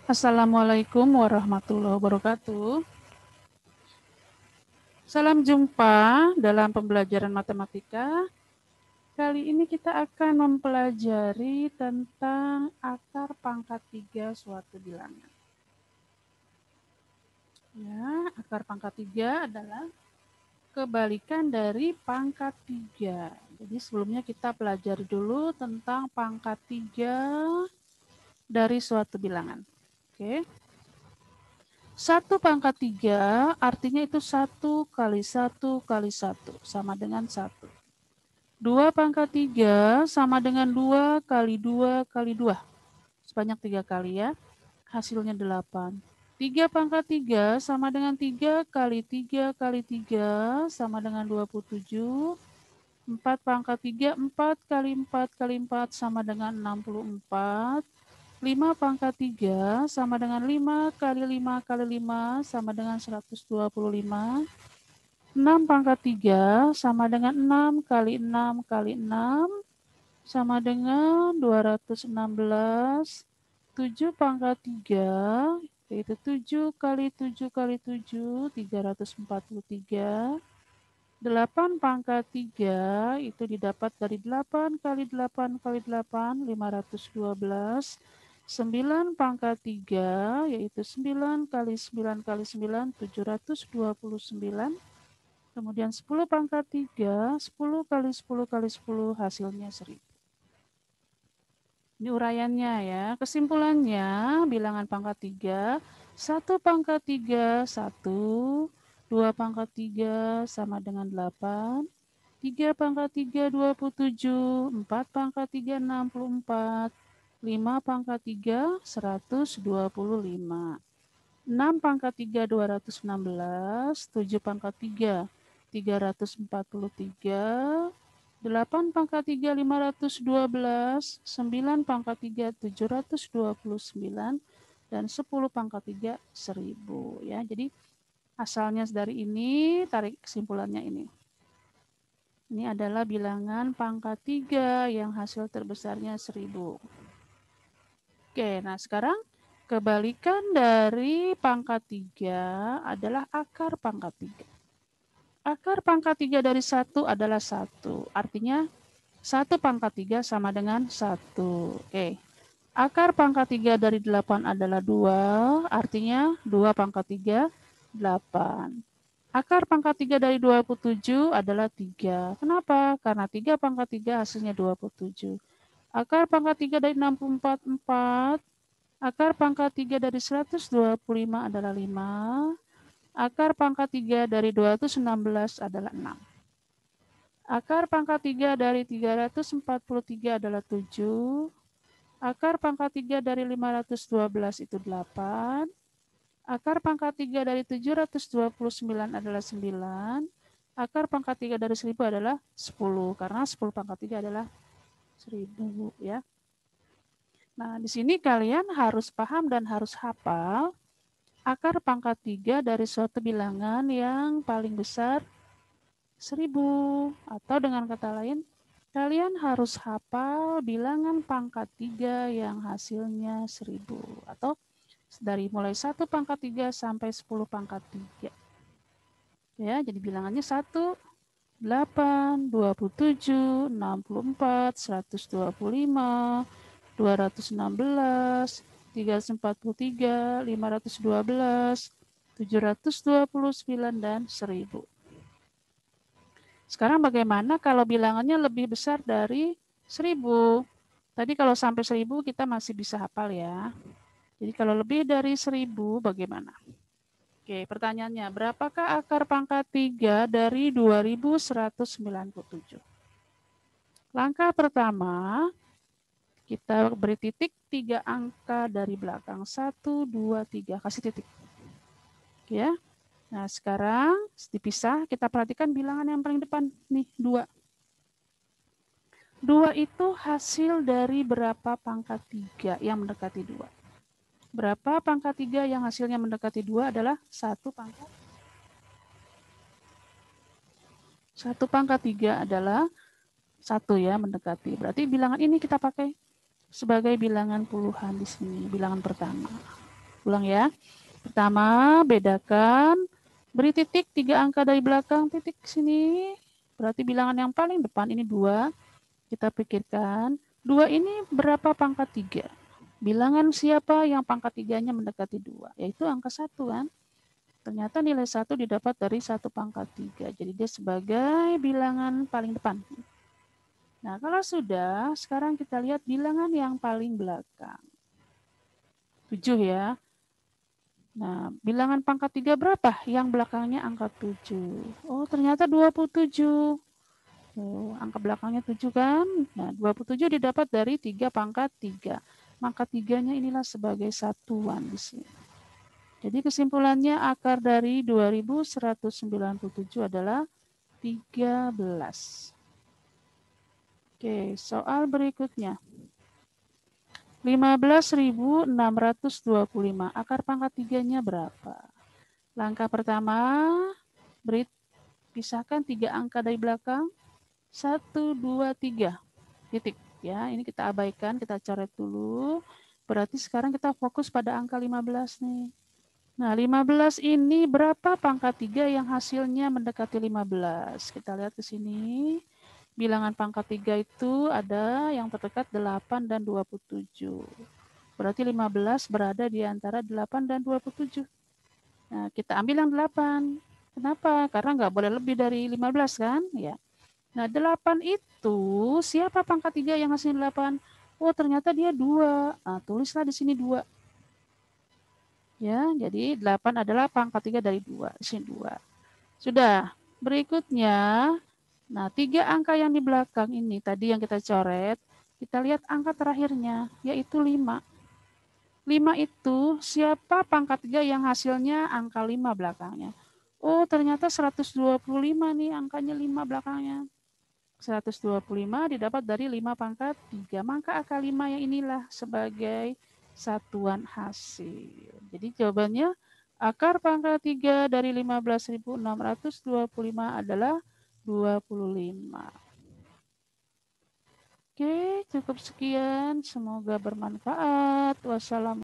Assalamualaikum warahmatullahi wabarakatuh. Salam jumpa dalam pembelajaran matematika. Kali ini kita akan mempelajari tentang akar pangkat 3 suatu bilangan. Ya, akar pangkat 3 adalah kebalikan dari pangkat 3. Jadi sebelumnya kita pelajari dulu tentang pangkat 3 dari suatu bilangan. Oke. 1 pangkat 3 artinya itu 1 kali 1 kali 1 sama dengan 1. 2 pangkat 3 sama dengan 2 kali 2 kali 2. Sebanyak 3 kali ya. Hasilnya 8. 3 pangkat 3 sama dengan 3 kali 3 kali 3 sama dengan 27. 4 pangkat 3, 4 kali 4 kali 4 sama dengan 64. 5 pangkat 3 sama dengan 5 kali 5 kali 5 sama dengan 125. 6 pangkat 3 sama dengan 6 kali 6 kali 6 sama dengan 216. 7 pangkat 3 yaitu 7 kali 7 kali 7, 343. 8 pangkat 3 itu didapat dari 8 kali 8 kali 8, 512. 9 pangkat 3 yaitu 9 kali 9 kali 9, 729. Kemudian 10 pangkat 3, 10 kali 10 kali 10 hasilnya 1000. Ini uraiannya ya. Kesimpulannya bilangan pangkat 3, 1 pangkat 3, 1, 2 pangkat 3 sama dengan 8, 3 pangkat 3, 27, 4 pangkat 3, 64, 5 pangkat 3, 125, 6 pangkat 3, 216, 7 pangkat 3, 343, 8 pangkat 3, 512, 9 pangkat 3, 729, dan 10 pangkat 3, 1000. Ya, jadi asalnya dari ini, tarik kesimpulannya ini. Ini adalah bilangan pangkat 3 yang hasil terbesarnya 1000. Oke, nah sekarang kebalikan dari pangkat 3 adalah akar pangkat 3. Akar pangkat 3 dari 1 adalah 1. Artinya 1 pangkat 3 sama dengan 1. Oke. Akar pangkat 3 dari 8 adalah 2. Artinya 2 pangkat 3, 8. Akar pangkat 3 dari 27 adalah 3. Kenapa? Karena 3 pangkat 3 hasilnya 27. Akar pangkat 3 dari 64, 4. Akar pangkat 3 dari 125 adalah 5. Akar pangkat 3 dari 216 adalah 6. Akar pangkat 3 dari 343 adalah 7. Akar pangkat 3 dari 512 itu 8. Akar pangkat 3 dari 729 adalah 9. Akar pangkat 3 dari 1000 adalah 10. Karena 10 pangkat 3 adalah 1000 ya. Nah, di sini kalian harus paham dan harus hafal akar pangkat 3 dari suatu bilangan yang paling besar 1000. Atau dengan kata lain, kalian harus hafal bilangan pangkat 3 yang hasilnya 1000. Atau dari mulai 1 pangkat 3 sampai 10 pangkat 3. Ya, jadi bilangannya 1, 8, 27, 64, 125, 216, 343, 512, 729, dan 1000. Sekarang bagaimana kalau bilangannya lebih besar dari 1000? Tadi kalau sampai 1000 kita masih bisa hafal ya. Jadi kalau lebih dari 1000 bagaimana? Oke, pertanyaannya, berapakah akar pangkat 3 dari 2197? Langkah pertama, kita beri titik 3 angka dari belakang. 1, 2, 3. Kasih titik. Ya. Nah, sekarang dipisah, kita perhatikan bilangan yang paling depan. Nih, 2. 2 itu hasil dari berapa pangkat 3 yang mendekati 2? Berapa pangkat 3 yang hasilnya mendekati 2 adalah 1 pangkat. 1 pangkat 3 adalah 1 ya, mendekati. Berarti bilangan ini kita pakai sebagai bilangan puluhan di sini, bilangan pertama. Ulang ya. Pertama, bedakan. Beri titik 3 angka dari belakang. Titik sini. Berarti bilangan yang paling depan ini 2. Kita pikirkan. 2 ini berapa pangkat 3? Bilangan siapa yang pangkat 3-nya mendekati 2? Yaitu angka 1 kan. Ternyata nilai 1 didapat dari 1 pangkat 3. Jadi dia sebagai bilangan paling depan. Nah, kalau sudah, sekarang kita lihat bilangan yang paling belakang. 7 ya. Nah, bilangan pangkat 3 berapa? Yang belakangnya angka 7. Oh, ternyata 27. Oh, angka belakangnya 7 kan? Nah, 27 didapat dari 3 pangkat 3. Maka 3-nya inilah sebagai satuan di sini. Jadi kesimpulannya akar dari 2197 adalah 13. Oke, soal berikutnya. 15.625. Akar pangkat 3-nya berapa? Langkah pertama, beri pisahkan 3 angka dari belakang. 1, 2, 3. Titik. Ya, ini kita abaikan, kita coret dulu. Berarti sekarang kita fokus pada angka 15 nih. Nah, 15 ini berapa pangkat 3 yang hasilnya mendekati 15? Kita lihat ke sini. Bilangan pangkat 3 itu ada yang terdekat 8 dan 27. Berarti 15 berada di antara 8 dan 27. Nah, kita ambil yang 8. Kenapa? Karena nggak boleh lebih dari 15 kan? Ya. Nah, 8 itu siapa pangkat 3 yang hasilnya 8? Oh, ternyata dia 2. Nah, tulislah di sini 2. Ya, jadi 8 adalah pangkat 3 dari 2. Di sini 2. Sudah. Berikutnya, nah 3 angka yang di belakang ini tadi yang kita coret, kita lihat angka terakhirnya, yaitu 5. 5 itu siapa pangkat 3 yang hasilnya angka 5 belakangnya? Oh, ternyata 125 nih angkanya 5 belakangnya. 125 didapat dari 5 pangkat 3. Maka akar 5 yang inilah sebagai satuan hasil. Jadi jawabannya akar pangkat 3 dari 15.625 adalah 25. Oke, cukup sekian. Semoga bermanfaat. Wassalamualaikum.